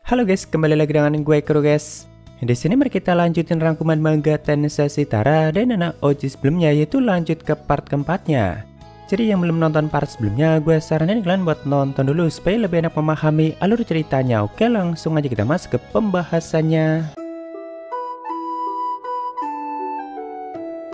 Halo guys, kembali lagi dengan gue Kuro guys. Di sini mari kita lanjutin rangkuman manga Tensei Tara dan anak Oji sebelumnya, yaitu lanjut ke part keempatnya. Jadi yang belum nonton part sebelumnya, gue saranin kalian buat nonton dulu supaya lebih enak memahami alur ceritanya. Oke, langsung aja kita masuk ke pembahasannya.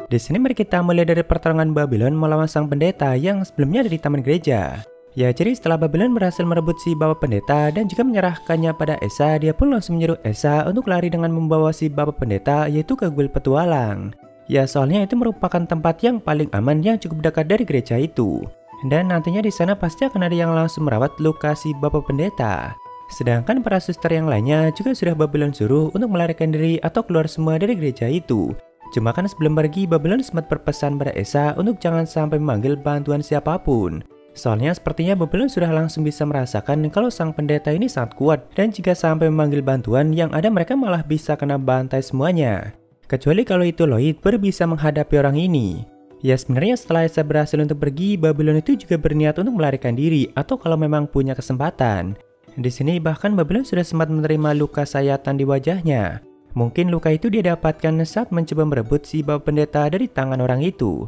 Di sini mari kita mulai dari pertarungan Babylon melawan sang pendeta yang sebelumnya ada di taman gereja. Ya, jadi setelah Babylon berhasil merebut si bapak pendeta dan juga menyerahkannya pada Esa, dia pun langsung menyuruh Esa untuk lari dengan membawa si bapak pendeta yaitu ke Guild Petualang. Ya, soalnya itu merupakan tempat yang paling aman yang cukup dekat dari gereja itu. Dan nantinya di sana pasti akan ada yang langsung merawat luka si bapak pendeta. Sedangkan para suster yang lainnya juga sudah Babylon suruh untuk melarikan diri atau keluar semua dari gereja itu. Cuma kan sebelum pergi, Babylon sempat berpesan pada Esa untuk jangan sampai memanggil bantuan siapapun. Soalnya sepertinya Babylon sudah langsung bisa merasakan kalau sang pendeta ini sangat kuat dan jika sampai memanggil bantuan yang ada mereka malah bisa kena bantai semuanya. Kecuali kalau itu Lloyd baru bisa menghadapi orang ini. Ya sebenarnya setelah Esa berhasil untuk pergi, Babylon itu juga berniat untuk melarikan diri atau kalau memang punya kesempatan. Di sini bahkan Babylon sudah sempat menerima luka sayatan di wajahnya. Mungkin luka itu dia dapatkan saat mencoba merebut si bapak pendeta dari tangan orang itu.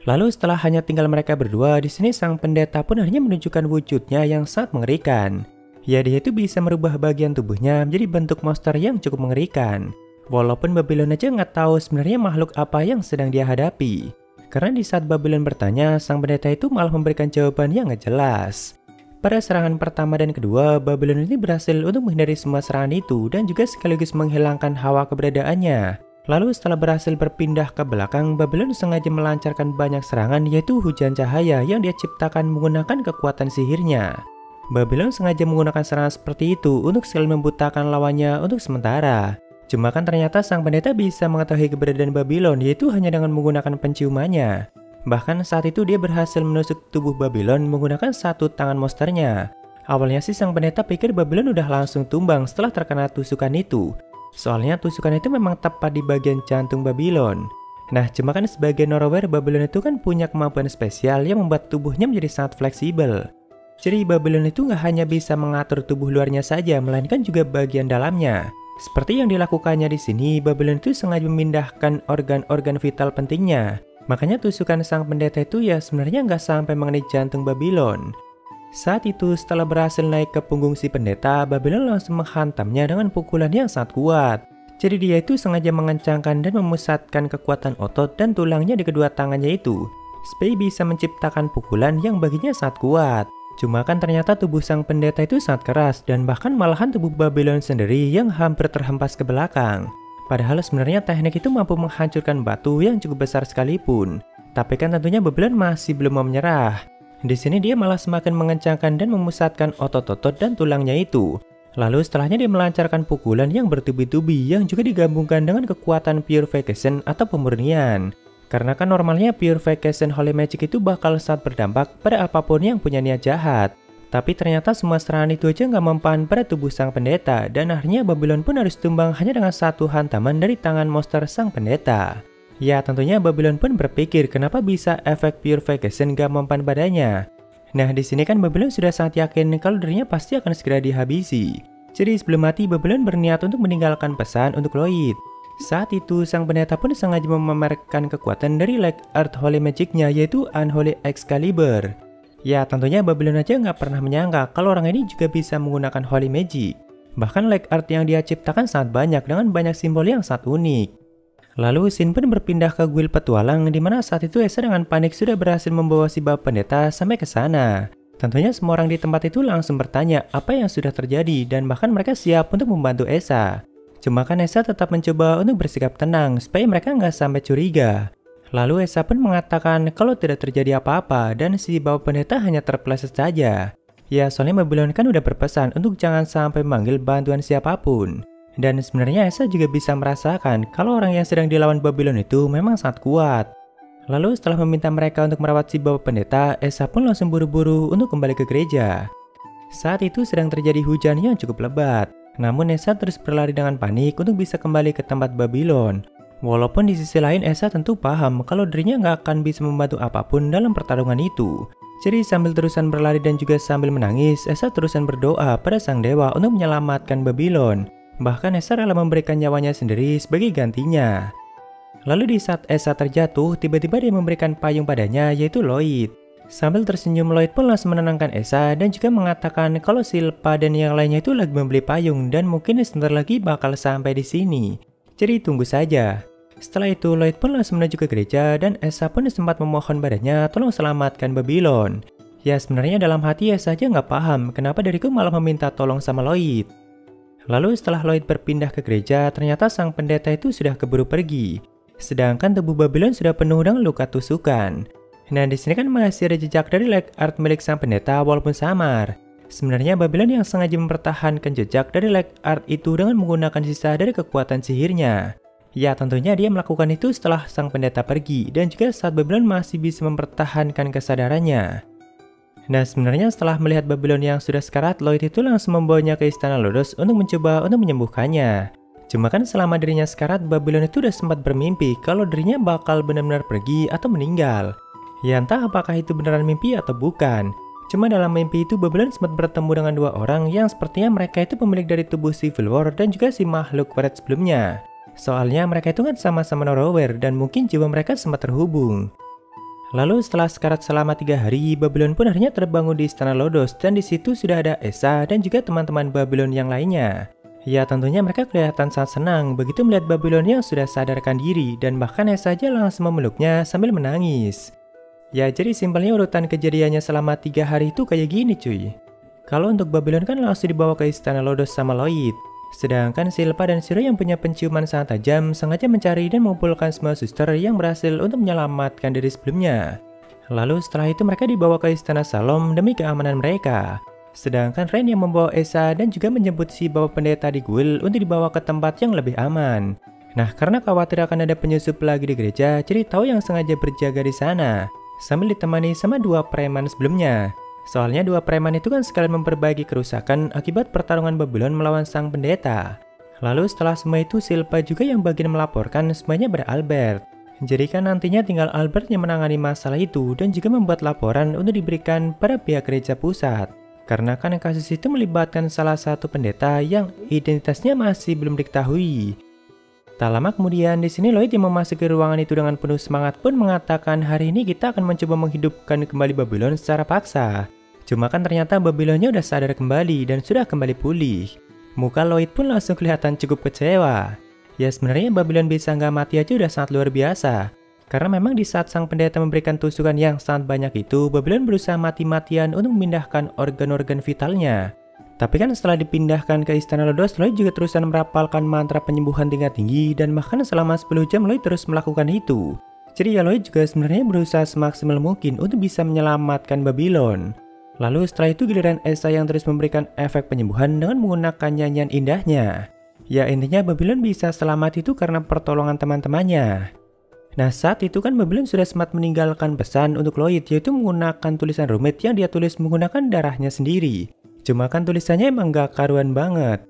Lalu setelah hanya tinggal mereka berdua, di sini sang pendeta pun akhirnya menunjukkan wujudnya yang sangat mengerikan. Ya, dia itu bisa merubah bagian tubuhnya menjadi bentuk monster yang cukup mengerikan. Walaupun Babylon aja nggak tahu sebenarnya makhluk apa yang sedang dia hadapi. Karena di saat Babylon bertanya, sang pendeta itu malah memberikan jawaban yang nggak jelas. Pada serangan pertama dan kedua, Babylon ini berhasil untuk menghindari semua serangan itu dan juga sekaligus menghilangkan hawa keberadaannya. Lalu setelah berhasil berpindah ke belakang, Babylon sengaja melancarkan banyak serangan yaitu hujan cahaya yang dia ciptakan menggunakan kekuatan sihirnya. Babylon sengaja menggunakan serangan seperti itu untuk sekali membutakan lawannya untuk sementara. Cuma kan ternyata sang pendeta bisa mengetahui keberadaan Babylon yaitu hanya dengan menggunakan penciumannya. Bahkan saat itu dia berhasil menusuk tubuh Babylon menggunakan satu tangan monsternya. Awalnya sih sang pendeta pikir Babylon udah langsung tumbang setelah terkena tusukan itu. Soalnya tusukan itu memang tepat di bagian jantung Babylon. Nah, cuma kan sebagai Noroware, Babylon itu kan punya kemampuan spesial yang membuat tubuhnya menjadi sangat fleksibel. Jadi Babylon itu nggak hanya bisa mengatur tubuh luarnya saja, melainkan juga bagian dalamnya. Seperti yang dilakukannya di sini, Babylon itu sengaja memindahkan organ-organ vital pentingnya. Makanya tusukan sang pendeta itu ya sebenarnya nggak sampai mengenai jantung Babylon. Saat itu setelah berhasil naik ke punggung si pendeta, Babylon langsung menghantamnya dengan pukulan yang sangat kuat. Jadi dia itu sengaja mengencangkan dan memusatkan kekuatan otot dan tulangnya di kedua tangannya itu, supaya bisa menciptakan pukulan yang baginya sangat kuat. Cuma kan ternyata tubuh sang pendeta itu sangat keras dan bahkan malahan tubuh Babylon sendiri yang hampir terhempas ke belakang. Padahal sebenarnya teknik itu mampu menghancurkan batu yang cukup besar sekalipun. Tapi kan tentunya Babylon masih belum mau menyerah. Di sini dia malah semakin mengencangkan dan memusatkan otot-otot dan tulangnya itu. Lalu setelahnya dia melancarkan pukulan yang bertubi-tubi yang juga digabungkan dengan kekuatan purification atau pemurnian. Karena kan normalnya purification holy magic itu bakal sangat berdampak pada apapun yang punya niat jahat. Tapi ternyata semua serangan itu aja nggak mempan pada tubuh sang pendeta dan akhirnya Babylon pun harus tumbang hanya dengan satu hantaman dari tangan monster sang pendeta. Ya tentunya Babylon pun berpikir kenapa bisa efek purification gak mempan padanya. Nah di sini kan Babylon sudah sangat yakin kalau dirinya pasti akan segera dihabisi. Jadi sebelum mati Babylon berniat untuk meninggalkan pesan untuk Lloyd. Saat itu sang pendeta pun sengaja memamerkan kekuatan dari Like Earth Holy Magic-nya yaitu Unholy Excalibur. Ya tentunya Babylon aja nggak pernah menyangka kalau orang ini juga bisa menggunakan Holy Magic. Bahkan Like Earth yang dia ciptakan sangat banyak dengan banyak simbol yang sangat unik. Lalu Shin pun berpindah ke Guild Petualang di mana saat itu Esa dengan panik sudah berhasil membawa si bapak pendeta sampai ke sana. Tentunya semua orang di tempat itu langsung bertanya apa yang sudah terjadi dan bahkan mereka siap untuk membantu Esa. Cuma kan Esa tetap mencoba untuk bersikap tenang supaya mereka nggak sampai curiga. Lalu Esa pun mengatakan kalau tidak terjadi apa-apa dan si bapak pendeta hanya terpeleset saja. Ya soalnya Babylon kan udah berpesan untuk jangan sampai memanggil bantuan siapapun. Dan sebenarnya Esa juga bisa merasakan kalau orang yang sedang dilawan Babylon itu memang sangat kuat. Lalu setelah meminta mereka untuk merawat si bapak pendeta, Esa pun langsung buru-buru untuk kembali ke gereja. Saat itu sedang terjadi hujan yang cukup lebat. Namun Esa terus berlari dengan panik untuk bisa kembali ke tempat Babylon. Walaupun di sisi lain Esa tentu paham kalau dirinya nggak akan bisa membantu apapun dalam pertarungan itu. Jadi sambil terusan berlari dan juga sambil menangis, Esa terusan berdoa pada sang dewa untuk menyelamatkan Babylon. Bahkan Esa rela memberikan nyawanya sendiri sebagai gantinya. Lalu di saat Esa terjatuh, tiba-tiba dia memberikan payung padanya, yaitu Lloyd. Sambil tersenyum, Lloyd pun langsung menenangkan Esa dan juga mengatakan kalau Silpa dan yang lainnya itu lagi membeli payung dan mungkin sebentar lagi bakal sampai di sini. Jadi tunggu saja. Setelah itu, Lloyd pun langsung menuju ke gereja dan Esa pun sempat memohon padanya tolong selamatkan Babylon. Ya sebenarnya dalam hati Esa aja nggak paham kenapa diriku malah meminta tolong sama Lloyd. Lalu setelah Lloyd berpindah ke gereja, ternyata sang pendeta itu sudah keburu pergi. Sedangkan tubuh Babylon sudah penuh dengan luka tusukan. Nah di sini kan masih ada jejak dari leg art milik sang pendeta walaupun samar. Sebenarnya Babylon yang sengaja mempertahankan jejak dari leg art itu dengan menggunakan sisa dari kekuatan sihirnya. Ya tentunya dia melakukan itu setelah sang pendeta pergi dan juga saat Babylon masih bisa mempertahankan kesadarannya. Nah sebenarnya setelah melihat Babylon yang sudah sekarat, Lloyd itu langsung membawanya ke istana Lodos untuk mencoba untuk menyembuhkannya. Cuma kan selama dirinya sekarat, Babylon itu udah sempat bermimpi kalau dirinya bakal benar-benar pergi atau meninggal. Ya entah apakah itu beneran mimpi atau bukan. Cuma dalam mimpi itu Babylon sempat bertemu dengan dua orang yang sepertinya mereka itu pemilik dari tubuh Civil War dan juga si makhluk Wrath sebelumnya. Soalnya mereka itu kan sama-sama Norrower dan mungkin jiwa mereka sempat terhubung. Lalu setelah sekarat selama 3 hari, Babylon pun akhirnya terbangun di istana Lodos dan di situ sudah ada Esa dan juga teman-teman Babylon yang lainnya. Ya tentunya mereka kelihatan sangat senang begitu melihat Babylon yang sudah sadarkan diri dan bahkan Esa aja langsung memeluknya sambil menangis. Ya jadi simpelnya urutan kejadiannya selama 3 hari itu kayak gini cuy. Kalau untuk Babylon kan langsung dibawa ke istana Lodos sama Lloyd. Sedangkan Silpa dan Shiro yang punya penciuman sangat tajam sengaja mencari dan mengumpulkan semua suster yang berhasil untuk menyelamatkan diri sebelumnya. Lalu setelah itu mereka dibawa ke istana Salom demi keamanan mereka. Sedangkan Ren yang membawa Esa dan juga menjemput si bapak pendeta di guil untuk dibawa ke tempat yang lebih aman. Nah karena khawatir akan ada penyusup lagi di gereja, jadi Tao yang sengaja berjaga di sana sambil ditemani sama 2 preman sebelumnya. Soalnya 2 preman itu kan sekalian memperbaiki kerusakan akibat pertarungan Babylon melawan sang pendeta. Lalu setelah semua itu Silpa juga yang bagian melaporkan semuanya pada Albert. Jadi kan nantinya tinggal Albert yang menangani masalah itu dan juga membuat laporan untuk diberikan pada pihak gereja pusat. Karena kan kasus itu melibatkan salah satu pendeta yang identitasnya masih belum diketahui. Tak lama kemudian di sini Lloyd yang memasuki ruangan itu dengan penuh semangat pun mengatakan hari ini kita akan mencoba menghidupkan kembali Babylon secara paksa. Cuma kan ternyata Babylonnya udah sadar kembali dan sudah kembali pulih. Muka Lloyd pun langsung kelihatan cukup kecewa. Ya sebenarnya Babylon bisa nggak mati aja udah sangat luar biasa. Karena memang di saat sang pendeta memberikan tusukan yang sangat banyak itu, Babylon berusaha mati-matian untuk memindahkan organ-organ vitalnya. Tapi kan setelah dipindahkan ke istana Lodos, Lloyd juga terusan merapalkan mantra penyembuhan tingkat tinggi dan bahkan selama 10 jam Lloyd terus melakukan itu. Jadi ya Lloyd juga sebenarnya berusaha semaksimal mungkin untuk bisa menyelamatkan Babylon. Lalu setelah itu giliran Esa yang terus memberikan efek penyembuhan dengan menggunakan nyanyian indahnya. Ya intinya Babylon bisa selamat itu karena pertolongan teman-temannya. Nah saat itu kan Babylon sudah sempat meninggalkan pesan untuk Lloyd, yaitu menggunakan tulisan rumit yang dia tulis menggunakan darahnya sendiri. Cuma kan tulisannya emang gak karuan banget.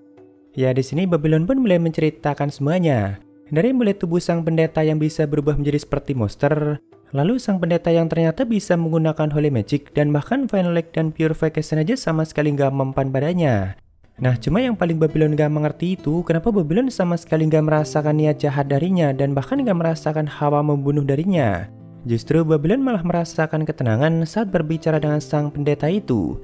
Ya di sini Babylon pun mulai menceritakan semuanya. Dari mulai tubuh sang pendeta yang bisa berubah menjadi seperti monster, lalu sang pendeta yang ternyata bisa menggunakan holy magic dan bahkan final leg dan purification aja sama sekali gak mempan padanya. Nah cuma yang paling Babylon gak mengerti itu kenapa Babylon sama sekali gak merasakan niat jahat darinya dan bahkan gak merasakan hawa membunuh darinya. Justru Babylon malah merasakan ketenangan saat berbicara dengan sang pendeta itu.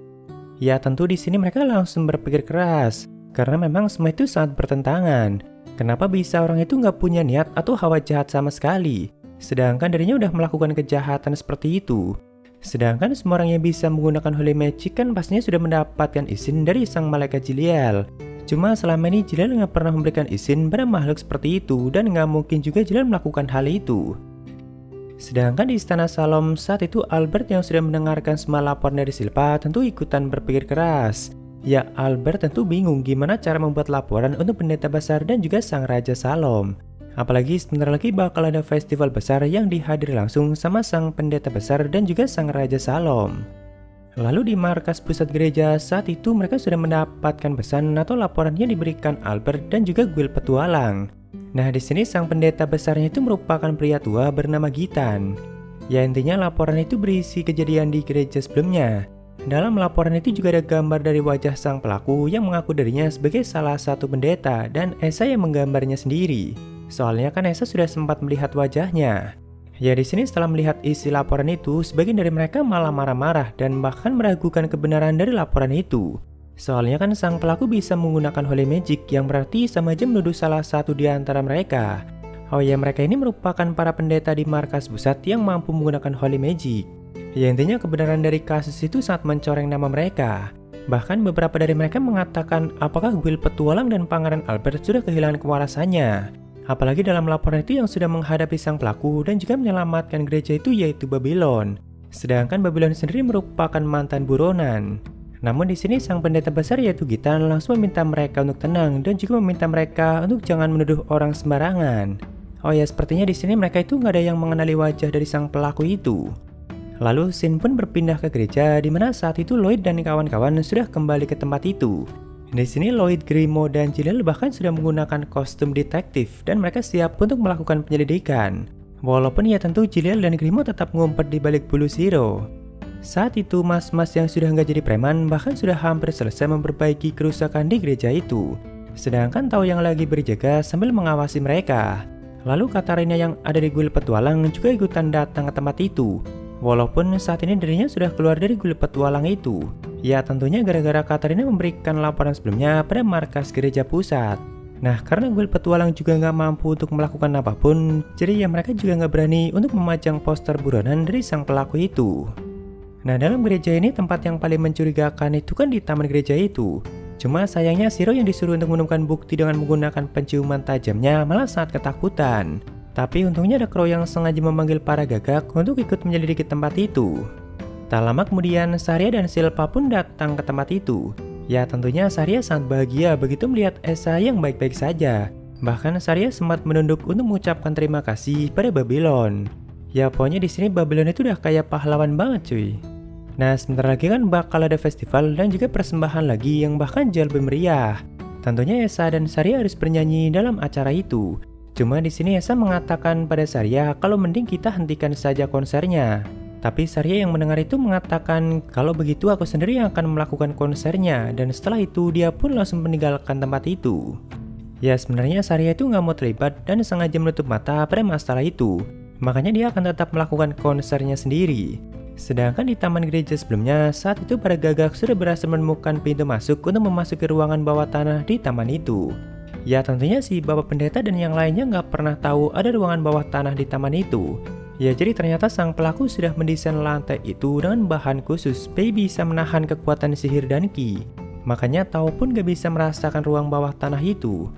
Ya tentu di sini mereka langsung berpikir keras karena memang semua itu sangat bertentangan. Kenapa bisa orang itu nggak punya niat atau hawa jahat sama sekali, sedangkan dirinya udah melakukan kejahatan seperti itu. Sedangkan semua orang yang bisa menggunakan holy magic kan pastinya sudah mendapatkan izin dari sang malaikat Jiliel. Cuma selama ini Jiliel nggak pernah memberikan izin pada makhluk seperti itu dan nggak mungkin juga Jiliel melakukan hal itu. Sedangkan di istana Salom saat itu Albert yang sudah mendengarkan semua laporan dari Silpa tentu ikutan berpikir keras. Ya Albert tentu bingung gimana cara membuat laporan untuk pendeta besar dan juga sang raja Salom. Apalagi sebentar lagi bakal ada festival besar yang dihadiri langsung sama sang pendeta besar dan juga sang raja Salom. Lalu di markas pusat gereja saat itu mereka sudah mendapatkan pesan atau laporan yang diberikan Albert dan juga Guild Petualang. Nah di sini sang pendeta besarnya itu merupakan pria tua bernama Gitan. Ya intinya laporan itu berisi kejadian di gereja sebelumnya. Dalam laporan itu juga ada gambar dari wajah sang pelaku yang mengaku dirinya sebagai salah satu pendeta dan Esa yang menggambarnya sendiri. Soalnya kan Esa sudah sempat melihat wajahnya. Ya di sini setelah melihat isi laporan itu, sebagian dari mereka malah marah-marah dan bahkan meragukan kebenaran dari laporan itu. Soalnya kan sang pelaku bisa menggunakan holy magic yang berarti sama aja menuduh salah satu di antara mereka. Oh ya, mereka ini merupakan para pendeta di markas pusat yang mampu menggunakan holy magic. Ya intinya kebenaran dari kasus itu sangat mencoreng nama mereka. Bahkan beberapa dari mereka mengatakan apakah Guild Petualang dan Pangeran Albert sudah kehilangan kewarasannya. Apalagi dalam laporan itu yang sudah menghadapi sang pelaku dan juga menyelamatkan gereja itu yaitu Babylon. Sedangkan Babylon sendiri merupakan mantan buronan. Namun di sini sang pendeta besar yaitu Gitan langsung meminta mereka untuk tenang dan juga meminta mereka untuk jangan menuduh orang sembarangan. Oh ya, sepertinya di sini mereka itu nggak ada yang mengenali wajah dari sang pelaku itu. Lalu Sin pun berpindah ke gereja di mana saat itu Lloyd dan kawan-kawan sudah kembali ke tempat itu. Di sini Lloyd, Grimo, dan Jillian bahkan sudah menggunakan kostum detektif dan mereka siap untuk melakukan penyelidikan. Walaupun ya tentu Jillian dan Grimo tetap ngumpet di balik bulu Zero. Saat itu mas-mas yang sudah nggak jadi preman bahkan sudah hampir selesai memperbaiki kerusakan di gereja itu. Sedangkan Tao yang lagi berjaga sambil mengawasi mereka. Lalu Katarina yang ada di Guild Petualang juga ikutan datang ke tempat itu. Walaupun saat ini dirinya sudah keluar dari Guild Petualang itu. Ya tentunya gara-gara Katarina memberikan laporan sebelumnya pada markas gereja pusat. Nah karena Guild Petualang juga nggak mampu untuk melakukan apapun, jadi ya mereka juga nggak berani untuk memajang poster buronan dari sang pelaku itu. Nah dalam gereja ini tempat yang paling mencurigakan itu kan di taman gereja itu. Cuma sayangnya Shiro yang disuruh untuk menemukan bukti dengan menggunakan penciuman tajamnya malah sangat ketakutan. Tapi untungnya ada Crow yang sengaja memanggil para gagak untuk ikut menyelidiki tempat itu. Tak lama kemudian, Saria dan Silpa pun datang ke tempat itu. Ya tentunya Saria sangat bahagia begitu melihat Esa yang baik-baik saja. Bahkan Saria sempat menunduk untuk mengucapkan terima kasih pada Babylon. Ya pokoknya di sini Babylon itu udah kayak pahlawan banget cuy. Nah sebentar lagi kan bakal ada festival dan juga persembahan lagi yang bahkan jauh lebih meriah. Tentunya Esa dan Saria harus bernyanyi dalam acara itu. Cuma di sini Esa mengatakan pada Saria kalau mending kita hentikan saja konsernya. Tapi Saria yang mendengar itu mengatakan kalau begitu aku sendiri yang akan melakukan konsernya dan setelah itu dia pun langsung meninggalkan tempat itu. Ya sebenarnya Saria itu nggak mau terlibat dan sengaja menutup mata pada masalah itu. Makanya dia akan tetap melakukan konsernya sendiri. Sedangkan di taman gereja sebelumnya saat itu para gagak sudah berhasil menemukan pintu masuk untuk memasuki ruangan bawah tanah di taman itu. Ya tentunya si Bapak Pendeta dan yang lainnya nggak pernah tahu ada ruangan bawah tanah di taman itu. Ya jadi ternyata sang pelaku sudah mendesain lantai itu dengan bahan khusus supaya bisa menahan kekuatan sihir dan ki. Makanya Tao pun gak bisa merasakan ruang bawah tanah itu.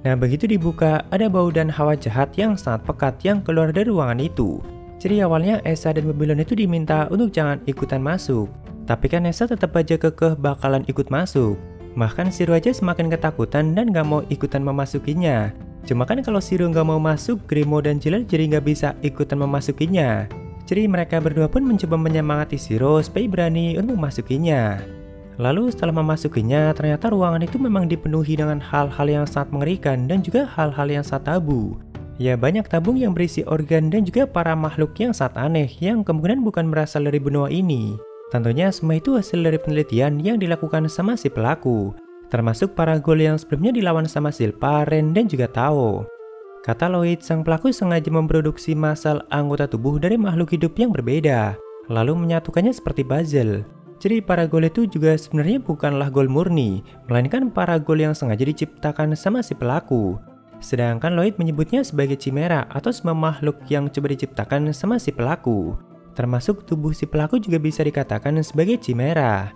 Nah begitu dibuka ada bau dan hawa jahat yang sangat pekat yang keluar dari ruangan itu. Jadi awalnya Esa dan Babylon itu diminta untuk jangan ikutan masuk. Tapi kan Esa tetap aja kekeh bakalan ikut masuk. Bahkan Shiro aja semakin ketakutan dan gak mau ikutan memasukinya. Cuma kan kalau Shiro nggak mau masuk, Grimo dan Jillian jadi nggak bisa ikutan memasukinya. Jadi mereka berdua pun mencoba menyemangati Shiro supaya berani untuk memasukinya. Lalu setelah memasukinya, ternyata ruangan itu memang dipenuhi dengan hal-hal yang sangat mengerikan dan juga hal-hal yang sangat tabu. Ya banyak tabung yang berisi organ dan juga para makhluk yang sangat aneh yang kemungkinan bukan berasal dari benua ini. Tentunya semua itu hasil dari penelitian yang dilakukan sama si pelaku. Termasuk para ghoul yang sebelumnya dilawan sama Silpa, Ren, dan juga Tao. Kata Lloyd, sang pelaku sengaja memproduksi masal anggota tubuh dari makhluk hidup yang berbeda, lalu menyatukannya seperti puzzle. Jadi para ghoul itu juga sebenarnya bukanlah ghoul murni, melainkan para ghoul yang sengaja diciptakan sama si pelaku. Sedangkan Lloyd menyebutnya sebagai chimera atau semua makhluk yang coba diciptakan sama si pelaku. Termasuk tubuh si pelaku juga bisa dikatakan sebagai chimera.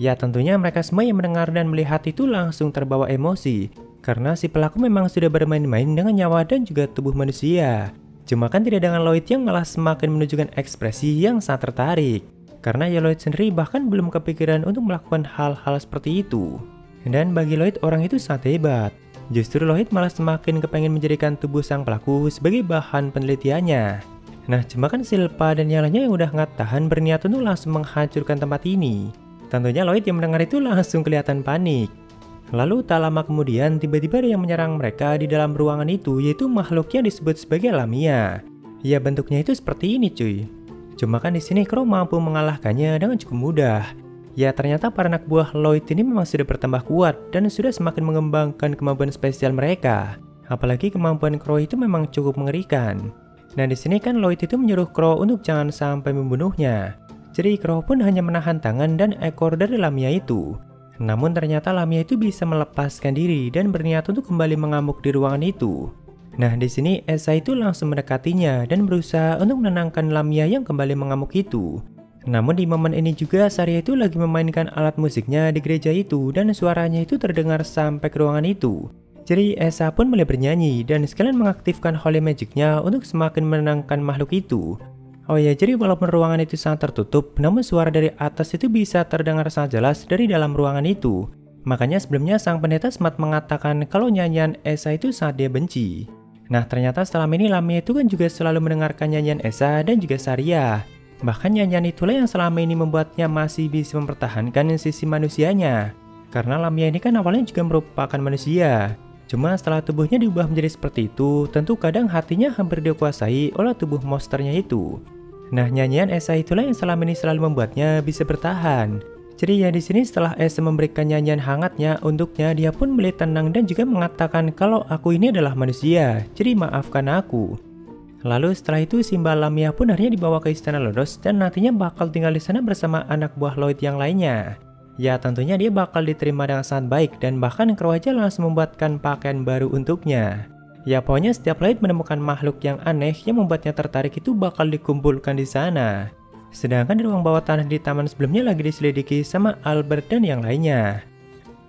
Ya tentunya mereka semua yang mendengar dan melihat itu langsung terbawa emosi. Karena si pelaku memang sudah bermain-main dengan nyawa dan juga tubuh manusia. Cuma kan tidak dengan Lloyd yang malah semakin menunjukkan ekspresi yang sangat tertarik. Karena ya Lloyd sendiri bahkan belum kepikiran untuk melakukan hal-hal seperti itu. Dan bagi Lloyd orang itu sangat hebat. Justru Lloyd malah semakin kepengen menjadikan tubuh sang pelaku sebagai bahan penelitiannya. Nah cuma kan Silpa dan yang lainnya yang udah nggak tahan berniat untuk langsung menghancurkan tempat ini. Tentunya Lloyd yang mendengar itu langsung kelihatan panik. Lalu tak lama kemudian tiba-tiba ada yang menyerang mereka di dalam ruangan itu yaitu makhluk yang disebut sebagai Lamia. Ya bentuknya itu seperti ini cuy. Cuma kan di sini Crow mampu mengalahkannya dengan cukup mudah. Ya ternyata para anak buah Lloyd ini memang sudah bertambah kuat dan sudah semakin mengembangkan kemampuan spesial mereka. Apalagi kemampuan Crow itu memang cukup mengerikan. Nah di sini kan Lloyd itu menyuruh Crow untuk jangan sampai membunuhnya. Jadi Crow pun hanya menahan tangan dan ekor dari Lamia itu. Namun ternyata Lamia itu bisa melepaskan diri dan berniat untuk kembali mengamuk di ruangan itu. Nah di sini Esa itu langsung mendekatinya dan berusaha untuk menenangkan Lamia yang kembali mengamuk itu. Namun di momen ini juga Saria itu lagi memainkan alat musiknya di gereja itu dan suaranya itu terdengar sampai ke ruangan itu. Jadi Esa pun mulai bernyanyi dan sekalian mengaktifkan Holy Magic-nya untuk semakin menenangkan makhluk itu. Oh ya, jadi walaupun ruangan itu sangat tertutup, namun suara dari atas itu bisa terdengar sangat jelas dari dalam ruangan itu. Makanya sebelumnya sang pendeta sempat mengatakan kalau nyanyian Esa itu sangat dia benci. Nah ternyata selama ini Lamia itu kan juga selalu mendengarkan nyanyian Esa dan juga Saria. Bahkan nyanyian itulah yang selama ini membuatnya masih bisa mempertahankan sisi manusianya. Karena Lamia ini kan awalnya juga merupakan manusia. Cuma setelah tubuhnya diubah menjadi seperti itu, tentu kadang hatinya hampir dikuasai oleh tubuh monsternya itu. Nah nyanyian Esa itulah yang selama ini selalu membuatnya bisa bertahan. Jadi ya di sini setelah Esa memberikan nyanyian hangatnya untuknya, dia pun mulai tenang dan juga mengatakan kalau aku ini adalah manusia, jadi maafkan aku. Lalu setelah itu Simba Lamia pun akhirnya dibawa ke Istana Lodos dan nantinya bakal tinggal di sana bersama anak buah Lloyd yang lainnya. Ya tentunya dia bakal diterima dengan sangat baik dan bahkan Crow aja langsung membuatkan pakaian baru untuknya. Ya pokoknya setiap Lloyd menemukan makhluk yang aneh yang membuatnya tertarik itu bakal dikumpulkan di sana. Sedangkan di ruang bawah tanah di taman sebelumnya lagi diselidiki sama Albert dan yang lainnya.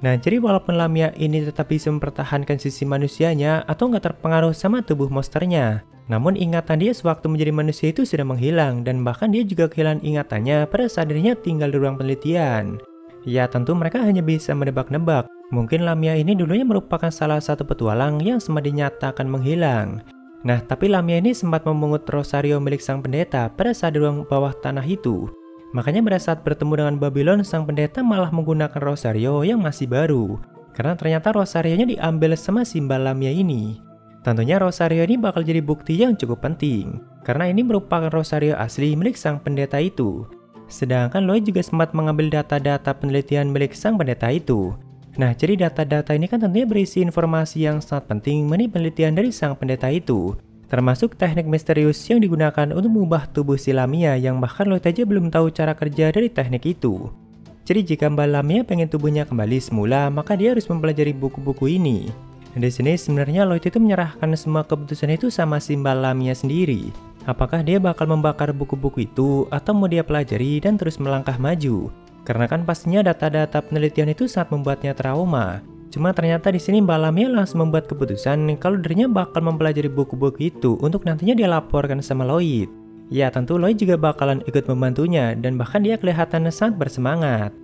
Nah jadi walaupun Lamia ini tetap bisa mempertahankan sisi manusianya atau nggak terpengaruh sama tubuh monsternya, namun ingatan dia sewaktu menjadi manusia itu sudah menghilang dan bahkan dia juga kehilangan ingatannya pada saat dirinya tinggal di ruang penelitian. Ya tentu mereka hanya bisa menebak-nebak, mungkin Lamia ini dulunya merupakan salah satu petualang yang sempat dinyatakan menghilang. Nah tapi Lamia ini sempat memungut rosario milik sang pendeta pada saat di ruang bawah tanah itu. Makanya pada saat bertemu dengan Babylon, sang pendeta malah menggunakan rosario yang masih baru. Karena ternyata rosarionya diambil sama Simba Lamia ini. Tentunya rosario ini bakal jadi bukti yang cukup penting. Karena ini merupakan rosario asli milik sang pendeta itu. Sedangkan Lloyd juga sempat mengambil data-data penelitian milik sang pendeta itu. Nah jadi data-data ini kan tentunya berisi informasi yang sangat penting mengenai penelitian dari sang pendeta itu. Termasuk teknik misterius yang digunakan untuk mengubah tubuh si Lamia yang bahkan Lloyd aja belum tahu cara kerja dari teknik itu. Jadi jika Mbak Lamia pengen tubuhnya kembali semula, maka dia harus mempelajari buku-buku ini. Di sini sebenarnya Lloyd itu menyerahkan semua keputusan itu sama si Mbak Lamia sendiri. Apakah dia bakal membakar buku-buku itu atau mau dia pelajari dan terus melangkah maju? Karena kan pastinya data-data penelitian itu sangat membuatnya trauma. Cuma ternyata di sini Mbak Lamia langsung membuat keputusan kalau dirinya bakal mempelajari buku-buku itu untuk nantinya dia laporkan sama Lloyd. Ya tentu Lloyd juga bakalan ikut membantunya dan bahkan dia kelihatan sangat bersemangat.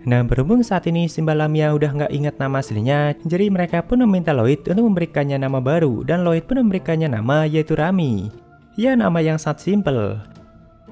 Nah berhubung saat ini si Mbak Lamia udah nggak ingat nama aslinya, jadi mereka pun meminta Lloyd untuk memberikannya nama baru dan Lloyd pun memberikannya nama yaitu Rami. Ya nama yang sangat simpel.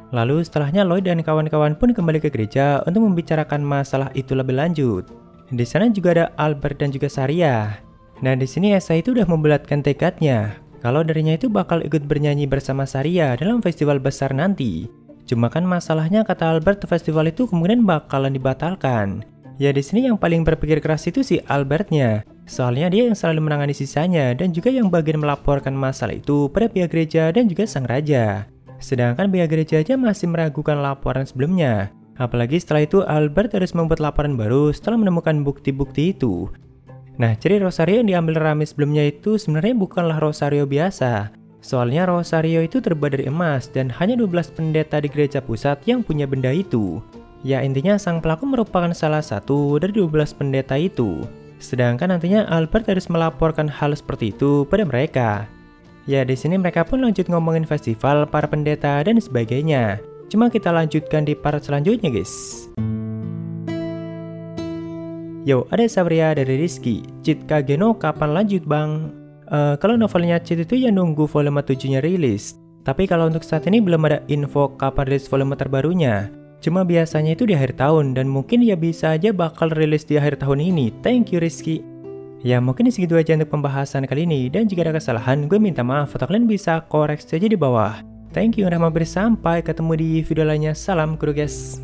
Lalu setelahnya Lloyd dan kawan-kawan pun kembali ke gereja untuk membicarakan masalah itu lebih lanjut. Di sana juga ada Albert dan juga Saria. Nah di sini Esa itu udah membulatkan tekadnya kalau dirinya itu bakal ikut bernyanyi bersama Saria dalam festival besar nanti. Cuma kan masalahnya kata Albert festival itu kemungkinan bakalan dibatalkan. Ya di sini yang paling berpikir keras itu si Albertnya. Soalnya dia yang selalu menangani sisanya dan juga yang bagian melaporkan masalah itu pada pihak gereja dan juga sang raja. Sedangkan pihak gereja aja masih meragukan laporan sebelumnya. Apalagi setelah itu Albert harus membuat laporan baru setelah menemukan bukti-bukti itu. Nah jadi rosario yang diambil Rami sebelumnya itu sebenarnya bukanlah rosario biasa. Soalnya rosario itu terbuat dari emas dan hanya 12 pendeta di gereja pusat yang punya benda itu. Ya intinya sang pelaku merupakan salah satu dari 12 pendeta itu. Sedangkan nantinya Albert harus melaporkan hal seperti itu pada mereka. Ya di sini mereka pun lanjut ngomongin festival, para pendeta dan sebagainya. Cuma kita lanjutkan di part selanjutnya guys. Yo, ada Sabria dari Rizky. Cheat Kageno kapan lanjut bang? Kalau novelnya Cheat itu ya nunggu volume 7-nya rilis. Tapi kalau untuk saat ini belum ada info kapan rilis volume terbarunya. Cuma biasanya itu di akhir tahun dan mungkin ya bisa aja bakal rilis di akhir tahun ini. Thank you Rizky. Ya mungkin segitu aja untuk pembahasan kali ini. Dan jika ada kesalahan gue minta maaf atau kalian bisa koreksi aja di bawah. Thank you udah mampir, sampai ketemu di video lainnya. Salam kudu guys.